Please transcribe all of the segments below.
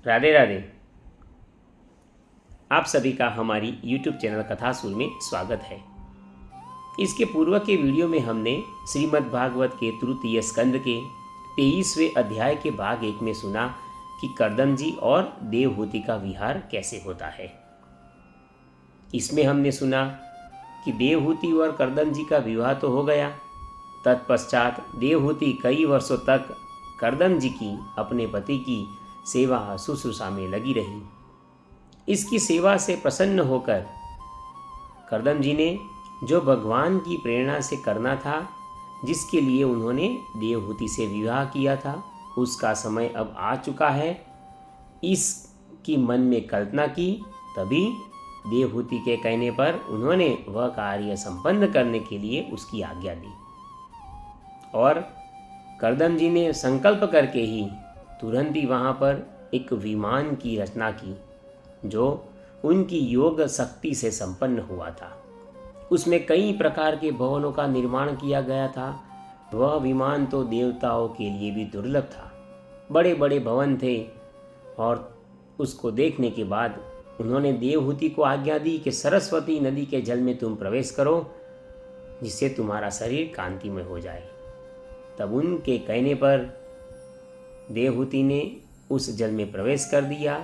राधे राधे। आप सभी का हमारी YouTube चैनल कथासुर में स्वागत है। इसके पूर्व के वीडियो में हमने श्रीमद् भागवत के तृतीय स्कंद के 23वें अध्याय के भाग 1 में सुना कि कर्दम जी और देवहूति का विहार कैसे होता है। इसमें हमने सुना कि देवहूति और कर्दम जी का विवाह तो हो गया। तत्पश्चात देवहूति कई वर्षों तक कर्दम जी की अपने पति की सेवा शुश्रूषा में लगी रही। इसकी सेवा से प्रसन्न होकर कर्दम जी ने जो भगवान की प्रेरणा से करना था, जिसके लिए उन्होंने देवहूति से विवाह किया था, उसका समय अब आ चुका है। इसकी मन में कल्पना की, तभी देवहूति के कहने पर उन्होंने वह कार्य संपन्न करने के लिए उसकी आज्ञा दी और कर्दम जी ने संकल्प करके ही तुरंत ही वहाँ पर एक विमान की रचना की, जो उनकी योग शक्ति से संपन्न हुआ था। उसमें कई प्रकार के भवनों का निर्माण किया गया था। वह विमान तो देवताओं के लिए भी दुर्लभ था। बड़े बड़े भवन थे और उसको देखने के बाद उन्होंने देवहूति को आज्ञा दी कि सरस्वती नदी के जल में तुम प्रवेश करो, जिससे तुम्हारा शरीर कांतिमय हो जाए। तब उनके कहने पर देवहूति ने उस जल में प्रवेश कर दिया।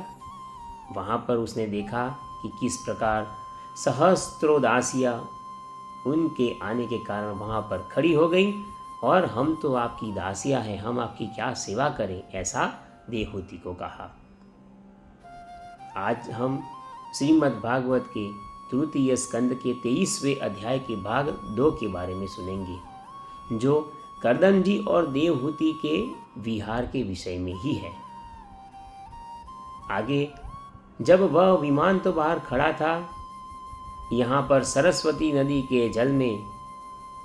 वहाँ पर उसने देखा कि किस प्रकार सहस्त्रों दासियाँ उनके आने के कारण वहाँ पर खड़ी हो गई और हम तो आपकी दासियाँ हैं, हम आपकी क्या सेवा करें, ऐसा देवहूति को कहा। आज हम श्रीमद् भागवत के तृतीय स्कंद के 23वें अध्याय के भाग 2 के बारे में सुनेंगे, जो कर्दम जी और देवहूति के विहार के विषय में ही है। आगे जब वह विमान तो बाहर खड़ा था, यहाँ पर सरस्वती नदी के जल में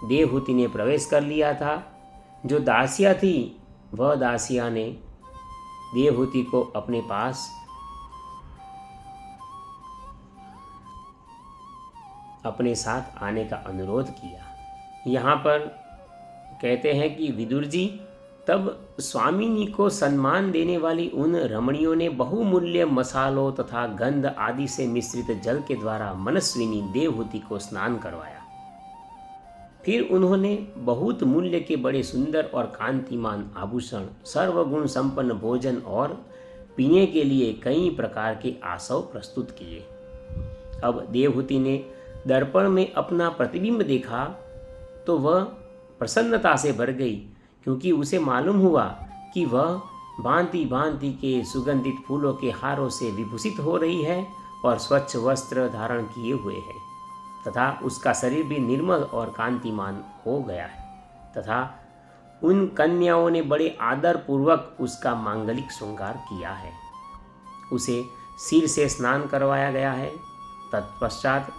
देवहूति ने प्रवेश कर लिया था। जो दासियाँ थी, वह दासियाँ ने देवहूति को अपने पास अपने साथ आने का अनुरोध किया। यहाँ पर कहते हैं कि विदुर जी तब स्वामिनी को सम्मान देने वाली उन रमणियों ने बहुमूल्य मसालों तथा गंध आदि से मिश्रित जल के द्वारा मनस्विनी देवहूति को स्नान करवाया। फिर उन्होंने बहुत मूल्य के बड़े सुंदर और कांतिमान आभूषण, सर्वगुण संपन्न भोजन और पीने के लिए कई प्रकार के आसव प्रस्तुत किए। अब देवहूति ने दर्पण में अपना प्रतिबिंब देखा तो वह प्रसन्नता से भर गई, क्योंकि उसे मालूम हुआ कि वह भांति भांति के सुगंधित फूलों के हारों से विभूषित हो रही है और स्वच्छ वस्त्र धारण किए हुए है तथा उसका शरीर भी निर्मल और कांतिमान हो गया है तथा उन कन्याओं ने बड़े आदर पूर्वक उसका मांगलिक श्रृंगार किया है। उसे सिर से स्नान करवाया गया है। तत्पश्चात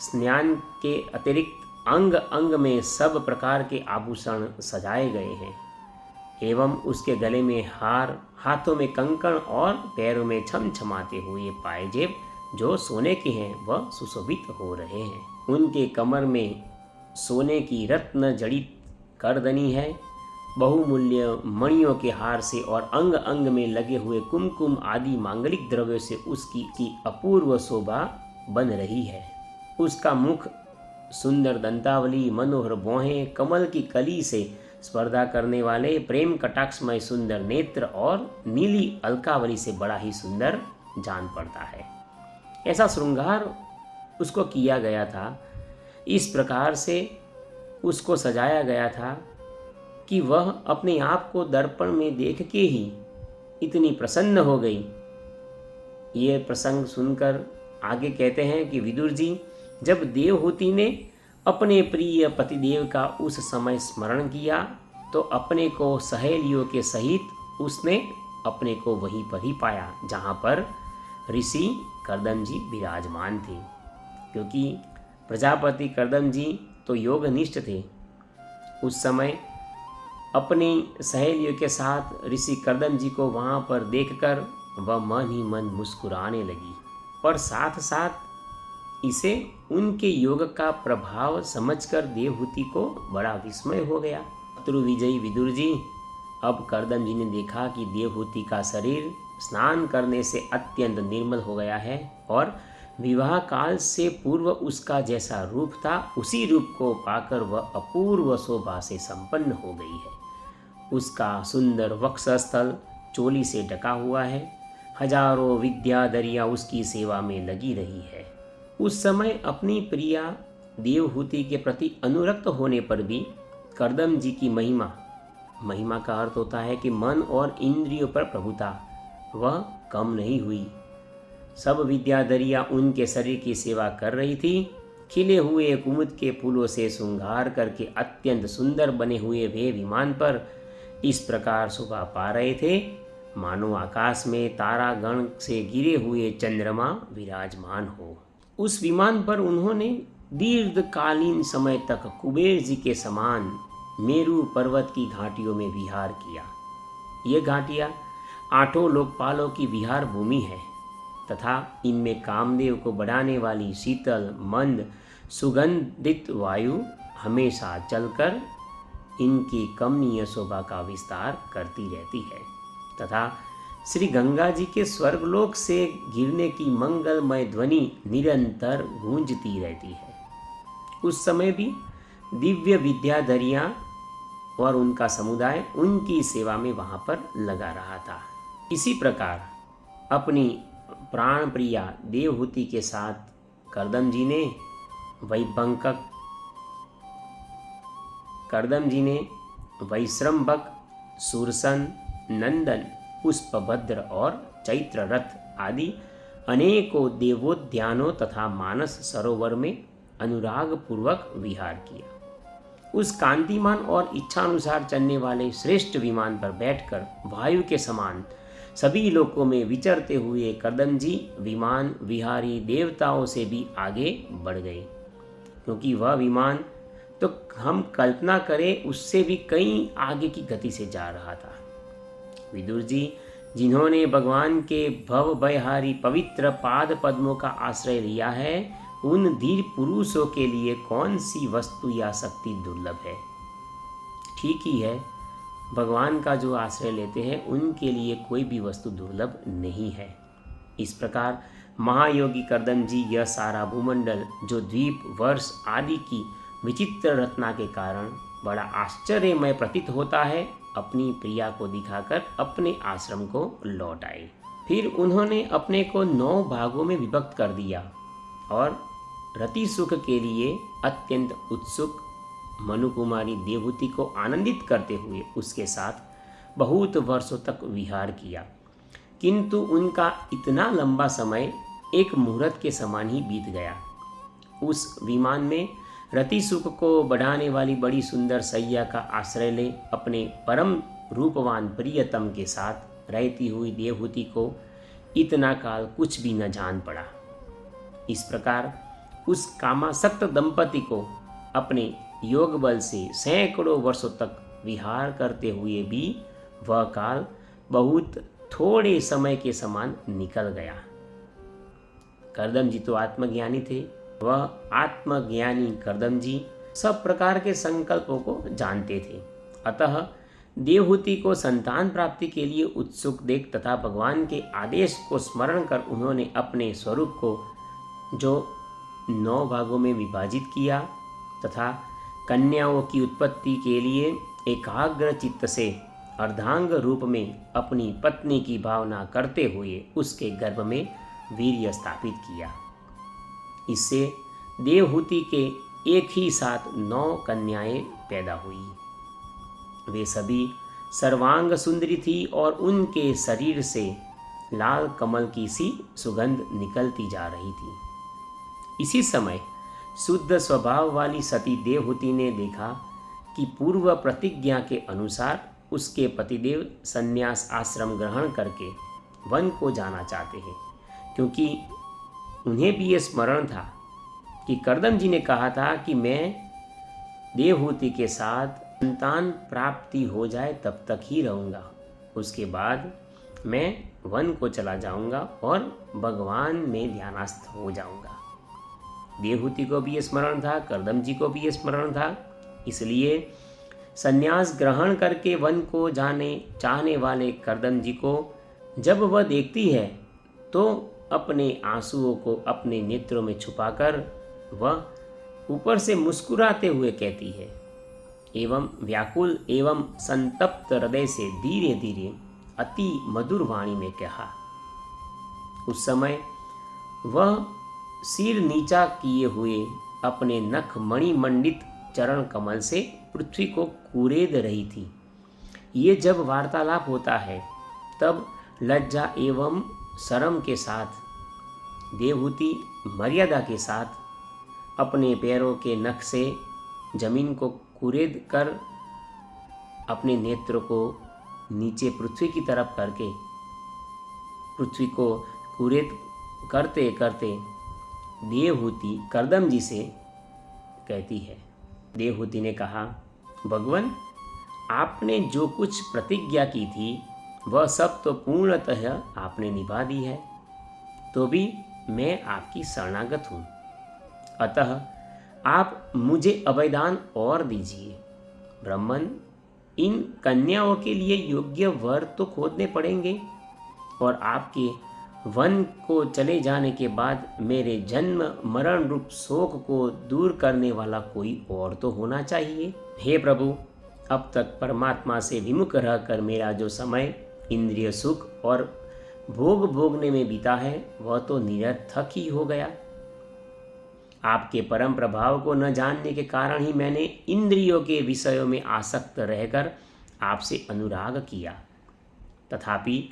स्नान के अतिरिक्त अंग अंग में सब प्रकार के आभूषण सजाए गए हैं एवं उसके गले में हार, हाथों में कंकण और पैरों में छमछमाते हुए पायजेब जो सोने के हैं वह सुशोभित हो रहे हैं। उनके कमर में सोने की रत्न जड़ित करदनी है। बहुमूल्य मणियों के हार से और अंग अंग में लगे हुए कुमकुम आदि मांगलिक द्रव्यों से उसकी अपूर्व शोभा बन रही है। उसका मुख सुंदर दंतावली, मनोहर भौहें, कमल की कली से स्पर्धा करने वाले प्रेम कटाक्षमय सुंदर नेत्र और नीली अलकावली से बड़ा ही सुंदर जान पड़ता है। ऐसा श्रृंगार उसको किया गया था। इस प्रकार से उसको सजाया गया था कि वह अपने आप को दर्पण में देख के ही इतनी प्रसन्न हो गई। ये प्रसंग सुनकर आगे कहते हैं कि विदुर जी जब देवहूति ने अपने प्रिय पतिदेव का उस समय स्मरण किया तो अपने को सहेलियों के सहित उसने अपने को वहीं पर ही पाया जहाँ पर ऋषि कर्दम जी विराजमान थे, क्योंकि प्रजापति कर्दम जी तो योगनिष्ठ थे। उस समय अपनी सहेलियों के साथ ऋषि कर्दम जी को वहाँ पर देखकर वह मन ही मन मुस्कुराने लगी और साथ साथ इसे उनके योग का प्रभाव समझकर देवहूति को बड़ा विस्मय हो गया। शत्रु विजयी विदुर जी अब कर्दम जी ने देखा कि देवहूति का शरीर स्नान करने से अत्यंत निर्मल हो गया है और विवाह काल से पूर्व उसका जैसा रूप था उसी रूप को पाकर वह अपूर्व शोभा से संपन्न हो गई है। उसका सुंदर वक्षस्थल चोली से ढका हुआ है। हजारों विद्याधरियाँ उसकी सेवा में लगी रही है। उस समय अपनी प्रिया देवहूति के प्रति अनुरक्त होने पर भी कर्दम जी की महिमा का अर्थ होता है कि मन और इंद्रियों पर प्रभुता, वह कम नहीं हुई। सब विद्याधरियाँ उनके शरीर की सेवा कर रही थी। खिले हुए कुमुद के फूलों से श्रृंगार करके अत्यंत सुंदर बने हुए वे विमान पर इस प्रकार शोभा पा रहे थे मानो आकाश में तारागण से घिरे हुए चंद्रमा विराजमान हो। उस विमान पर उन्होंने दीर्घकालीन समय तक कुबेर जी के समान मेरू पर्वत की घाटियों में विहार किया। ये घाटियाँ 8 लोकपालों की विहार भूमि है तथा इनमें कामदेव को बढ़ाने वाली शीतल मंद सुगंधित वायु हमेशा चलकर इनकी कमनीय शोभा का विस्तार करती रहती है तथा श्री गंगा जी के स्वर्गलोक से गिरने की मंगलमय ध्वनि निरंतर गूंजती रहती है। उस समय भी दिव्य विद्याधरियाँ और उनका समुदाय उनकी सेवा में वहाँ पर लगा रहा था। इसी प्रकार अपनी प्राण प्रिया देवहूति के साथ कर्दम जी ने वैश्रम्भक, सुरसन, नंदन, पुष्पभद्र और चैत्ररथ आदि अनेकों देवोद्यानों तथा मानस सरोवर में अनुराग पूर्वक विहार किया। उस कांतिमान और इच्छानुसार चलने वाले श्रेष्ठ विमान पर बैठकर वायु के समान सभी लोकों में विचरते हुए कर्दम जी विमान विहारी देवताओं से भी आगे बढ़ गए, क्योंकि वह विमान तो हम कल्पना करें उससे भी कई आगे की गति से जा रहा था। विदुर जी, जिन्होंने भगवान के भव भयहारी पवित्र पाद पद्मों का आश्रय लिया है, उन धीर पुरुषों के लिए कौन सी वस्तु या शक्ति दुर्लभ है। ठीक ही है, भगवान का जो आश्रय लेते हैं उनके लिए कोई भी वस्तु दुर्लभ नहीं है। इस प्रकार महायोगी कर्दम जी यह सारा भूमंडल जो द्वीप, वर्ष आदि की विचित्र रचना के कारण बड़ा आश्चर्यमय प्रतीत होता है, अपनी प्रिया को दिखाकर अपने आश्रम को लौट आए। फिर उन्होंने अपने को 9 भागों में विभक्त कर दिया और रति सुख के लिए अत्यंत उत्सुक मनुकुमारी देवहूति को आनंदित करते हुए उसके साथ बहुत वर्षों तक विहार किया। किंतु उनका इतना लंबा समय एक मुहूर्त के समान ही बीत गया। उस विमान में रति सुख को बढ़ाने वाली बड़ी सुंदर सैया का आश्रय ले अपने परम रूपवान प्रियतम के साथ रहती हुई देवहूति को इतना काल कुछ भी न जान पड़ा। इस प्रकार उस कामासक्त दंपति को अपने योग बल से सैकड़ों वर्षों तक विहार करते हुए भी वह काल बहुत थोड़े समय के समान निकल गया। कर्दम जी तो आत्मज्ञानी थे। वह आत्मज्ञानी कर्दम जी सब प्रकार के संकल्पों को जानते थे। अतः देवहूति को संतान प्राप्ति के लिए उत्सुक देख तथा भगवान के आदेश को स्मरण कर उन्होंने अपने स्वरूप को जो 9 भागों में विभाजित किया तथा कन्याओं की उत्पत्ति के लिए एकाग्र चित्त से अर्धांग रूप में अपनी पत्नी की भावना करते हुए उसके गर्भ में वीर्य स्थापित किया। इससे देवहूति के एक ही साथ 9 कन्याएं पैदा हुई। वे सभी सर्वांग सुंदरी थी और उनके शरीर से लाल कमल की सी सुगंध निकलती जा रही थी। इसी समय शुद्ध स्वभाव वाली सती देवहूति ने देखा कि पूर्व प्रतिज्ञा के अनुसार उसके पतिदेव संन्यास आश्रम ग्रहण करके वन को जाना चाहते हैं, क्योंकि उन्हें भी ये स्मरण था कि कर्दम जी ने कहा था कि मैं देवहूति के साथ संतान प्राप्ति हो जाए तब तक ही रहूँगा, उसके बाद मैं वन को चला जाऊँगा और भगवान में ध्यानस्थ हो जाऊँगा। देवहूति को भी ये स्मरण था, कर्दम जी को भी ये स्मरण था। इसलिए संन्यास ग्रहण करके वन को जाने चाहने वाले कर्दम जी को जब वह देखती है तो अपने आंसुओं को अपने नेत्रों में छुपाकर वह ऊपर से मुस्कुराते हुए कहती है एवं व्याकुल एवं संतप्त हृदय से धीरे धीरे अति मधुर वाणी में कहा। उस समय वह सिर नीचा किए हुए अपने नख मणिमंडित चरण कमल से पृथ्वी को कुरेद रही थी। ये जब वार्तालाप होता है तब लज्जा एवं शर्म के साथ देवहूति मर्यादा के साथ अपने पैरों के नख से जमीन को कुरेद कर अपने नेत्र को नीचे पृथ्वी की तरफ करके पृथ्वी को कुरेद करते करते देवहूति कर्दम जी से कहती है। देवहूति ने कहा, भगवान, आपने जो कुछ प्रतिज्ञा की थी वह सब तो पूर्णतः आपने निभा दी है, तो भी मैं आपकी शरणागत हूँ। अतः आप मुझे अभयदान और दीजिए। ब्राह्मण, इन कन्याओं के लिए योग्य वर तो खोजने पड़ेंगे और आपके वन को चले जाने के बाद मेरे जन्म मरण रूप शोक को दूर करने वाला कोई और तो होना चाहिए। हे प्रभु, अब तक परमात्मा से विमुख रहकर मेरा जो समय इंद्रिय सुख और भोग भोगने में बीता है वह तो निरर्थक ही हो गया। आपके परम प्रभाव को न जानने के कारण ही मैंने इंद्रियों के विषयों में आसक्त रहकर आपसे अनुराग किया। तथापि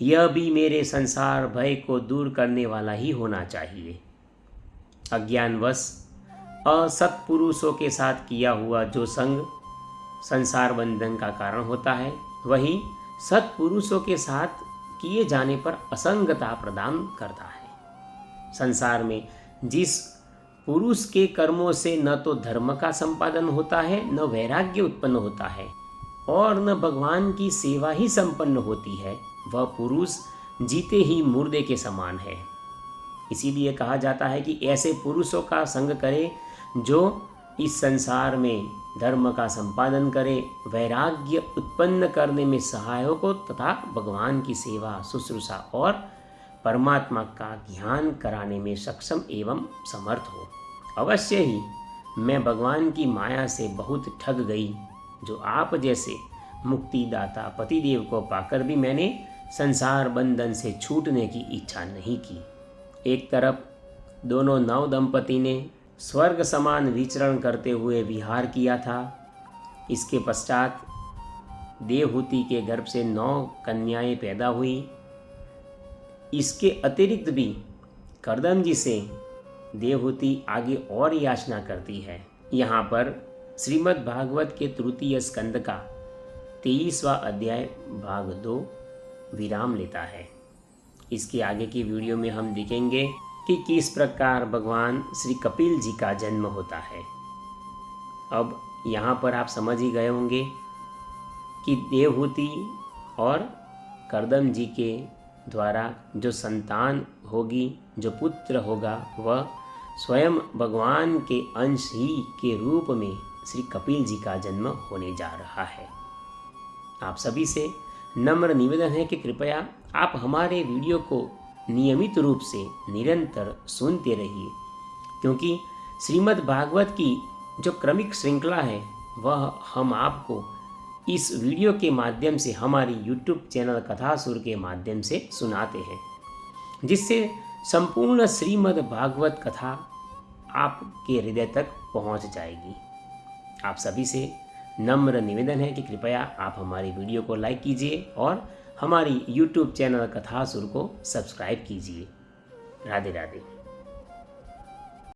यह भी मेरे संसार भय को दूर करने वाला ही होना चाहिए। अज्ञानवश असत्पुरुषों के साथ किया हुआ जो संग संसार बंधन का कारण होता है, वही सत्पुरुषों के साथ किए जाने पर असंगता प्रदान करता है। संसार में जिस पुरुष के कर्मों से न तो धर्म का संपादन होता है, न वैराग्य उत्पन्न होता है और न भगवान की सेवा ही संपन्न होती है, वह पुरुष जीते ही मुर्दे के समान है। इसीलिए कहा जाता है कि ऐसे पुरुषों का संग करे जो इस संसार में धर्म का संपादन करे, वैराग्य उत्पन्न करने में सहायक हो तथा भगवान की सेवा शुश्रूषा और परमात्मा का ज्ञान कराने में सक्षम एवं समर्थ हो। अवश्य ही मैं भगवान की माया से बहुत ठग गई, जो आप जैसे मुक्तिदाता पतिदेव को पाकर भी मैंने संसार बंधन से छूटने की इच्छा नहीं की। एक तरफ दोनों नव दंपति ने स्वर्ग समान विचरण करते हुए विहार किया था। इसके पश्चात देवहूति के गर्भ से 9 कन्याएं पैदा हुई। इसके अतिरिक्त भी कर्दम जी से देवहूति आगे और याचना करती है। यहाँ पर श्रीमद् भागवत के तृतीय स्कंद का 23वां अध्याय भाग 2 विराम लेता है। इसके आगे की वीडियो में हम देखेंगे कि किस प्रकार भगवान श्री कपिल जी का जन्म होता है। अब यहाँ पर आप समझ ही गए होंगे कि देवहूति और कर्दम जी के द्वारा जो संतान होगी, जो पुत्र होगा, वह स्वयं भगवान के अंश ही के रूप में श्री कपिल जी का जन्म होने जा रहा है। आप सभी से नम्र निवेदन है कि कृपया आप हमारे वीडियो को नियमित रूप से निरंतर सुनते रहिए, क्योंकि श्रीमद् भागवत की जो क्रमिक श्रृंखला है वह हम आपको इस वीडियो के माध्यम से हमारी YouTube चैनल कथासुर के माध्यम से सुनाते हैं, जिससे संपूर्ण श्रीमद् भागवत कथा आपके हृदय तक पहुंच जाएगी। आप सभी से नम्र निवेदन है कि कृपया आप हमारी वीडियो को लाइक कीजिए और हमारी YouTube चैनल कथासुर को सब्सक्राइब कीजिए। राधे राधे।